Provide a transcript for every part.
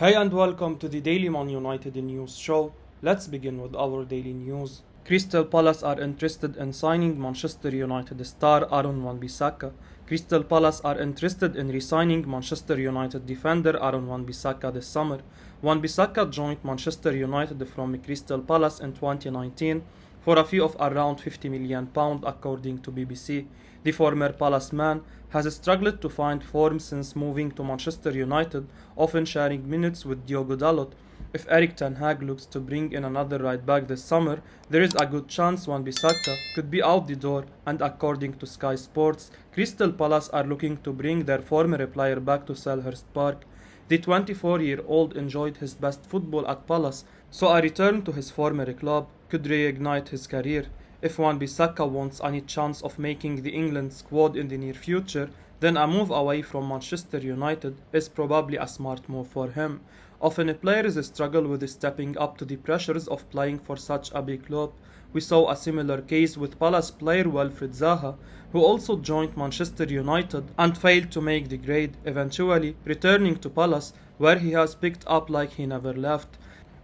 Hey and welcome to the Daily Man United News Show. Let's begin with our daily news. Crystal Palace are interested in signing Manchester United star Aaron Wan-Bissaka. Crystal Palace are interested in re-signing Manchester United defender Aaron Wan-Bissaka this summer. Wan-Bissaka joined Manchester United from Crystal Palace in 2019 for a fee of around £50 million according to BBC. The former Palace man has struggled to find form since moving to Manchester United, often sharing minutes with Diogo Dalot. If Erik Ten Hag looks to bring in another right back this summer, there is a good chance Wan-Bissaka could be out the door, and according to Sky Sports, Crystal Palace are looking to bring their former player back to Selhurst Park. The 24-year-old enjoyed his best football at Palace, so a return to his former club could reignite his career. If Wan-Bissaka wants any chance of making the England squad in the near future, then a move away from Manchester United is probably a smart move for him. Often players struggle with stepping up to the pressures of playing for such a big club. We saw a similar case with Palace player Wilfried Zaha, who also joined Manchester United and failed to make the grade, eventually returning to Palace, where he has picked up like he never left.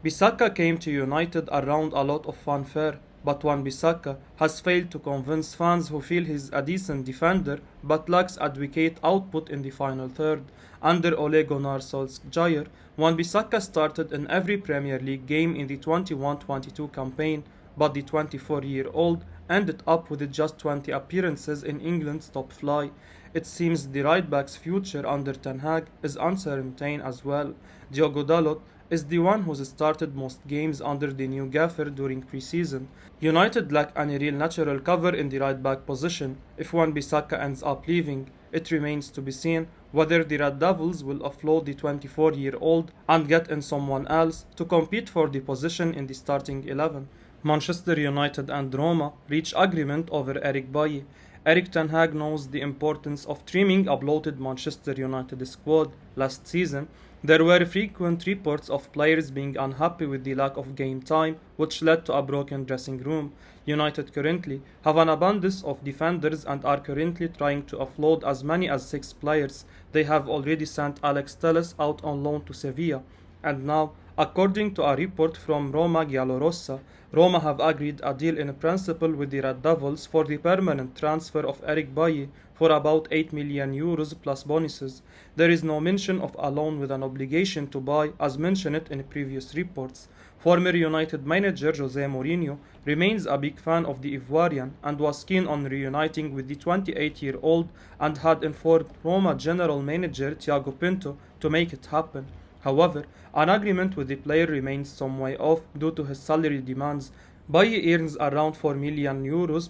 Bissaka came to United around a lot of fanfare, but Wan-Bissaka has failed to convince fans who feel he's a decent defender but lacks adequate output in the final third. Under Ole Gunnar Solskjaer, Wan-Bissaka started in every Premier League game in the 21-22 campaign, but the 24-year-old ended up with just 20 appearances in England's top flight. It seems the right back's future under Ten Hag is uncertain as well. Diogo Dalot is the one who's started most games under the new gaffer during pre-season. United lack any real natural cover in the right back position. If Wan-Bissaka ends up leaving, it remains to be seen whether the Red Devils will offload the 24-year-old and get in someone else to compete for the position in the starting 11. Manchester United and Roma reach agreement over Eric Bailly. Erik Ten Hag knows the importance of trimming a bloated Manchester United squad. Last season, there were frequent reports of players being unhappy with the lack of game time, which led to a broken dressing room. United currently have an abundance of defenders and are currently trying to offload as many as 6 players. They have already sent Alex Telles out on loan to Sevilla, and now, according to a report from Roma Giallorossa, Roma have agreed a deal in principle with the Red Devils for the permanent transfer of Eric Bailly for about €8 million plus bonuses. There is no mention of a loan with an obligation to buy as mentioned in previous reports. Former United manager Jose Mourinho remains a big fan of the Ivorian and was keen on reuniting with the 28-year-old and had informed Roma general manager Thiago Pinto to make it happen. However, an agreement with the player remains some way off due to his salary demands. Bailly earns around €4 million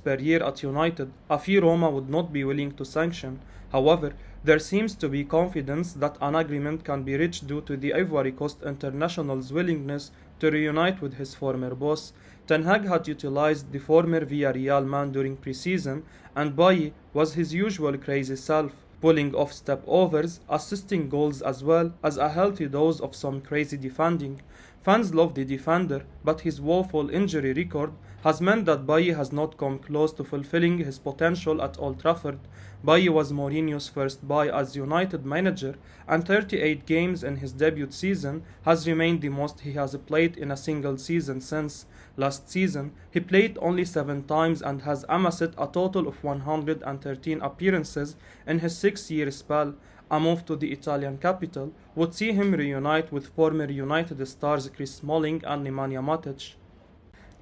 per year at United, a fee Roma would not be willing to sanction. However, there seems to be confidence that an agreement can be reached due to the Ivory Coast international's willingness to reunite with his former boss. Ten Hag had utilized the former Villarreal man during pre-season, and Bailly was his usual crazy self, pulling off step-overs, assisting goals as well as a healthy dose of some crazy defending. Fans love the defender, but his woeful injury record has meant that Bailly has not come close to fulfilling his potential at Old Trafford. Bailly was Mourinho's first buy as United manager, and 38 games in his debut season has remained the most he has played in a single season since. Last season, he played only 7 times and has amassed a total of 113 appearances in his 6-year spell. A move to the Italian capital would see him reunite with former United stars Chris Smalling and Nemanja Matic.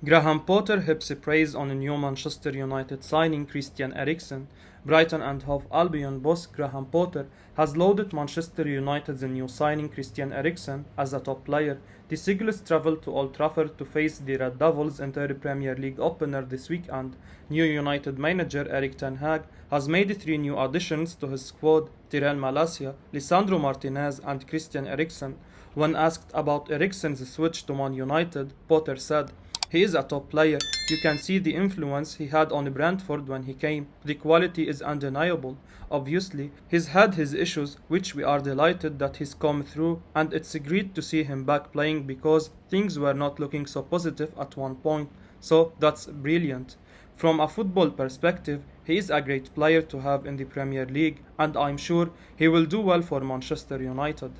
Graham Potter heaps praise on a new Manchester United signing Christian Eriksen. Brighton and Hove Albion boss Graham Potter has lauded Manchester United's new signing Christian Eriksen as a top player. The Seagulls travel to Old Trafford to face the Red Devils in their Premier League opener this weekend. New United manager Erik Ten Hag has made 3 new additions to his squad: Tyrell Malacia, Lisandro Martinez and Christian Eriksen. When asked about Eriksen's switch to Man United, Potter said, "He is a top player. You can see the influence he had on Brentford when he came. The quality is undeniable. Obviously, he's had his issues, which we are delighted that he's come through, and it's great to see him back playing because things were not looking so positive at one point. So that's brilliant. From a football perspective, he is a great player to have in the Premier League, and I'm sure he will do well for Manchester United."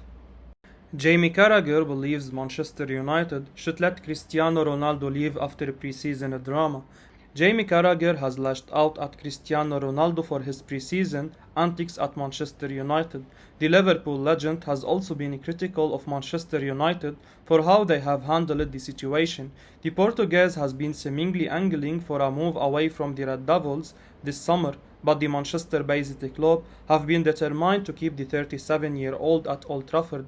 Jamie Carragher believes Manchester United should let Cristiano Ronaldo leave after pre-season drama. Jamie Carragher has lashed out at Cristiano Ronaldo for his pre-season antics at Manchester United. The Liverpool legend has also been critical of Manchester United for how they have handled the situation. The Portuguese has been seemingly angling for a move away from the Red Devils this summer, but the Manchester-based club have been determined to keep the 37-year-old at Old Trafford.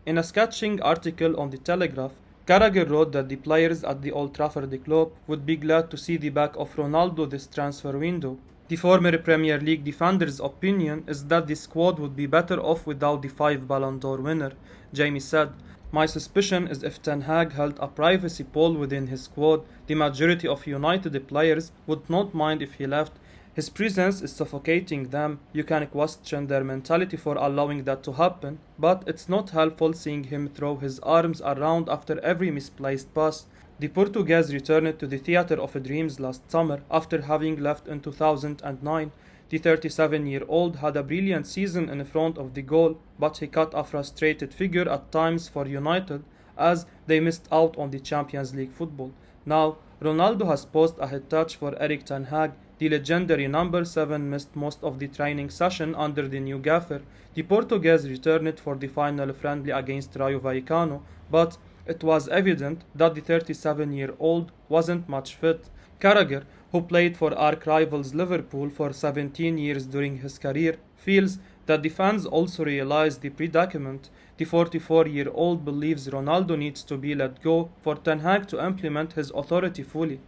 In a scathing article on The Telegraph, Carragher wrote that the players at the Old Trafford club would be glad to see the back of Ronaldo this transfer window. The former Premier League defender's opinion is that the squad would be better off without the 5 Ballon d'Or winner. Jamie said, "My suspicion is if Ten Hag held a privacy poll within his squad, the majority of United players would not mind if he left. His presence is suffocating them. You can question their mentality for allowing that to happen, but it's not helpful seeing him throw his arms around after every misplaced pass." The Portuguese returned to the theatre of dreams last summer after having left in 2009. The 37-year-old had a brilliant season in front of the goal, but he cut a frustrated figure at times for United as they missed out on the Champions League football. Now, Ronaldo has posed a head touch for Erik Ten Hag. The legendary number 7 missed most of the training session under the new gaffer. The Portuguese returned for the final friendly against Rayo Vallecano, but it was evident that the 37-year-old wasn't much fit. Carragher, who played for arch-rivals Liverpool for 17 years during his career, feels that the fans also realize the predicament. The 44-year-old believes Ronaldo needs to be let go for Ten Hag to implement his authority fully.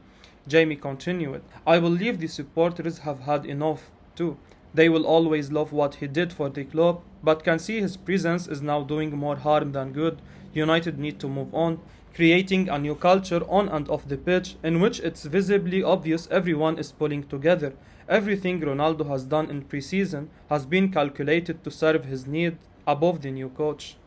Jamie continued, "I believe the supporters have had enough too. They will always love what he did for the club, but can see his presence is now doing more harm than good. United need to move on, creating a new culture on and off the pitch in which it's visibly obvious everyone is pulling together. Everything Ronaldo has done in pre-season has been calculated to serve his need above the new coach."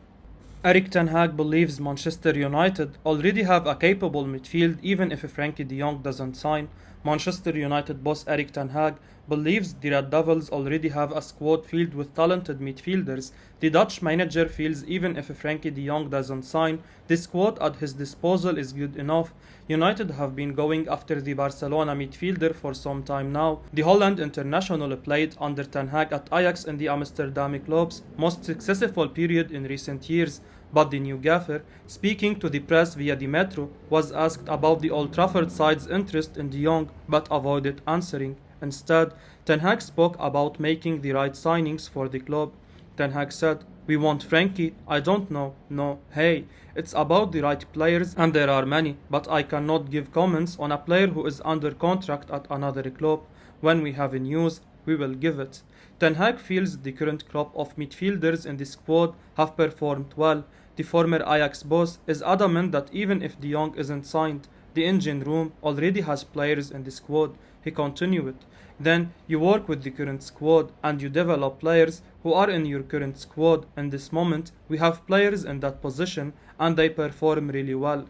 Erik Ten Hag believes Manchester United already have a capable midfield even if Frenkie de Jong doesn't sign. Manchester United boss Erik Ten Hag believes the Red Devils already have a squad filled with talented midfielders. The Dutch manager feels even if Frenkie de Jong doesn't sign, the squad at his disposal is good enough. United have been going after the Barcelona midfielder for some time now. The Holland international played under Ten Hag at Ajax in the Amsterdam club's most successful period in recent years. But the new gaffer, speaking to the press via the Metro, was asked about the Old Trafford side's interest in de Jong but avoided answering. Instead, Ten Hag spoke about making the right signings for the club. Ten Hag said, "We want Frenkie, I don't know, no, hey, it's about the right players and there are many, but I cannot give comments on a player who is under contract at another club. When we have news, we will give it." Ten Hag feels the current crop of midfielders in the squad have performed well. The former Ajax boss is adamant that even if de Jong isn't signed, the engine room already has players in the squad. He continued, "Then you work with the current squad and you develop players who are in your current squad. In this moment, we have players in that position and they perform really well."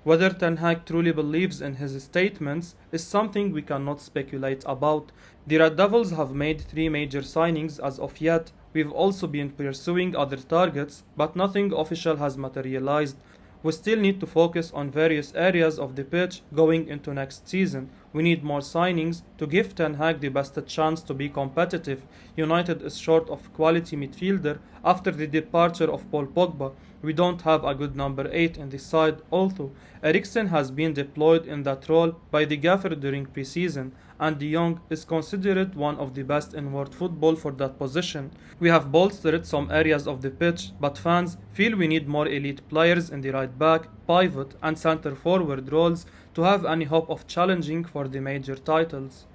Whether Ten Hag truly believes in his statements is something we cannot speculate about. The Red Devils have made 3 major signings as of yet. We've also been pursuing other targets, but nothing official has materialized. We still need to focus on various areas of the pitch going into next season. We need more signings to give Ten Hag the best chance to be competitive. United is short of quality midfielder after the departure of Paul Pogba. We don't have a good number 8 in the side, although Eriksen has been deployed in that role by the gaffer during pre-season, and de Jong is considered one of the best in world football for that position. We have bolstered some areas of the pitch, but fans feel we need more elite players in the right back, pivot and centre forward roles to have any hope of challenging for the major titles.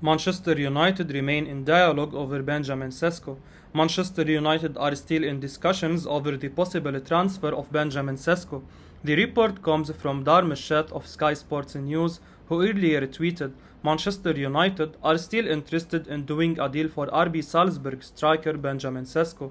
Manchester United remain in dialogue over Benjamin Sesko. Manchester United are still in discussions over the possible transfer of Benjamin Sesko. The report comes from Darmish Shet of Sky Sports News, who earlier tweeted, "Manchester United are still interested in doing a deal for RB Salzburg striker Benjamin Sesko."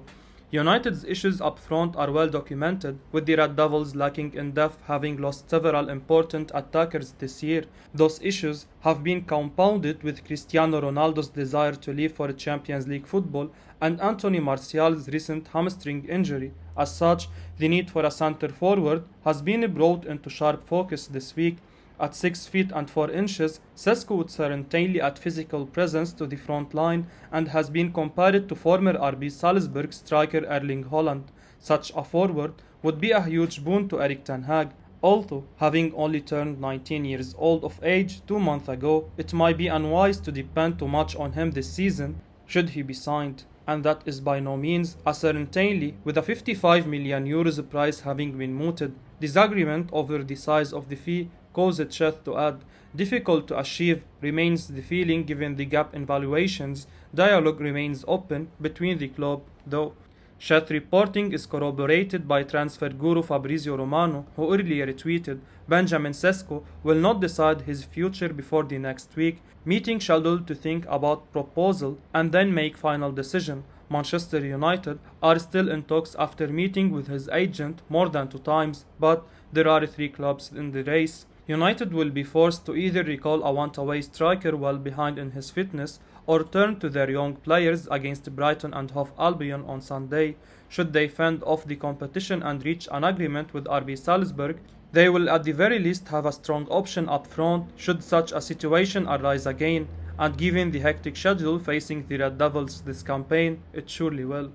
United's issues up front are well documented, with the Red Devils lacking in depth, having lost several important attackers this year. Those issues have been compounded with Cristiano Ronaldo's desire to leave for Champions League football and Anthony Martial's recent hamstring injury. As such, the need for a centre forward has been brought into sharp focus this week. At 6 feet and 4 inches, Cesco would certainly add physical presence to the front line and has been compared to former RB Salzburg striker Erling Haaland. Such a forward would be a huge boon to Erik ten Hag. Although, having only turned 19 years old of age 2 months ago, it might be unwise to depend too much on him this season should he be signed. And that is by no means a certainty, with a €55 million price having been mooted. Disagreement over the size of the fee caused Sheth to add, difficult to achieve remains the feeling given the gap in valuations. Dialogue remains open between the club, though. Sheth reporting is corroborated by transfer guru Fabrizio Romano, who earlier tweeted, Benjamin Sesko will not decide his future before the next week, meeting scheduled to think about proposal and then make final decision. Manchester United are still in talks after meeting with his agent more than 2 times, but there are 3 clubs in the race. United will be forced to either recall a want-away striker well behind in his fitness or turn to their young players against Brighton and Hove Albion on Sunday. Should they fend off the competition and reach an agreement with RB Salzburg, they will at the very least have a strong option up front should such a situation arise again, and given the hectic schedule facing the Red Devils this campaign, it surely will.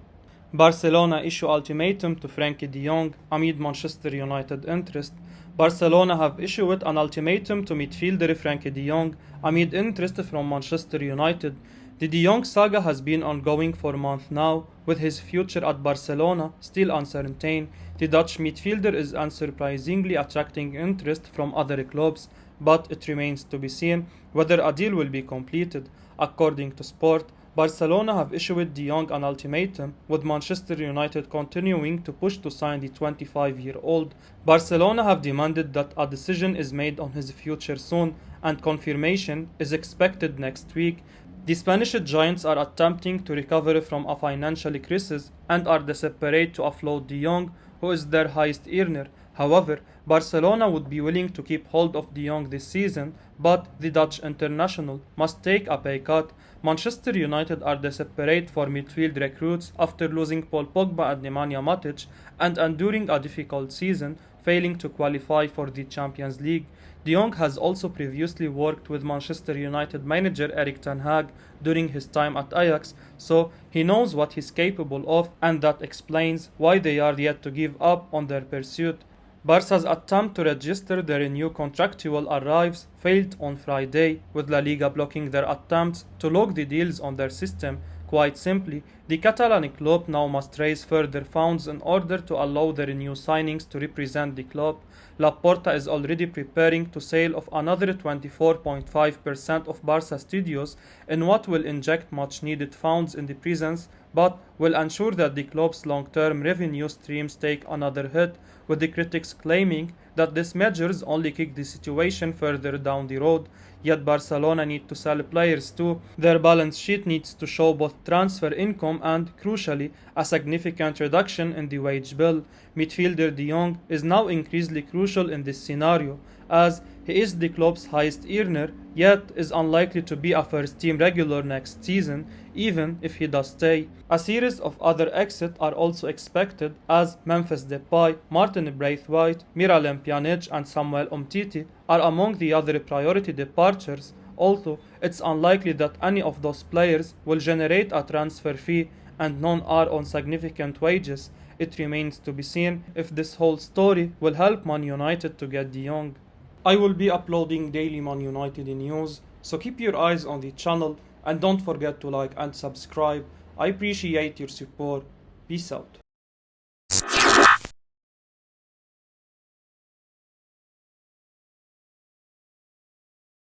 Barcelona issue ultimatum to Frenkie de Jong amid Manchester United interest. Barcelona have issued an ultimatum to midfielder Frenkie de Jong amid interest from Manchester United. The De Jong saga has been ongoing for months now, with his future at Barcelona still uncertain. The Dutch midfielder is unsurprisingly attracting interest from other clubs, but it remains to be seen whether a deal will be completed. According to Sport, Barcelona have issued De Jong an ultimatum, with Manchester United continuing to push to sign the 25-year-old. Barcelona have demanded that a decision is made on his future soon, and confirmation is expected next week. The Spanish giants are attempting to recover from a financial crisis and are desperate to offload De Jong, who is their highest earner. However, Barcelona would be willing to keep hold of De Jong this season, but the Dutch international must take a pay cut. Manchester United are desperate for midfield recruits after losing Paul Pogba and Nemanja Matic and enduring a difficult season, failing to qualify for the Champions League. De Jong has also previously worked with Manchester United manager Erik ten Hag during his time at Ajax, so he knows what he's capable of, and that explains why they are yet to give up on their pursuit. Barca's attempt to register their new contractual arrives failed on Friday, with La Liga blocking their attempts to log the deals on their system. Quite simply, the Catalan club now must raise further funds in order to allow their new signings to represent the club. Laporta is already preparing to sale of another 24.5% of Barca studios in what will inject much needed funds in the presence, but will ensure that the club's long-term revenue streams take another hit, with the critics claiming that these measures only kick the situation further down the road. Yet Barcelona need to sell players too. Their balance sheet needs to show both transfer income and, crucially, a significant reduction in the wage bill. Midfielder De Jong is now increasingly crucial in this scenario, as he is the club's highest earner, yet is unlikely to be a first-team regular next season, even if he does stay. A series of other exits are also expected, as Memphis Depay, Martin Braithwaite, Miralem Pjanic and Samuel Umtiti are among the other priority departures, although it's unlikely that any of those players will generate a transfer fee, and none are on significant wages. It remains to be seen if this whole story will help Man United to get De Jong. I will be uploading daily Man United news, so keep your eyes on the channel and don't forget to like and subscribe. I appreciate your support. Peace out.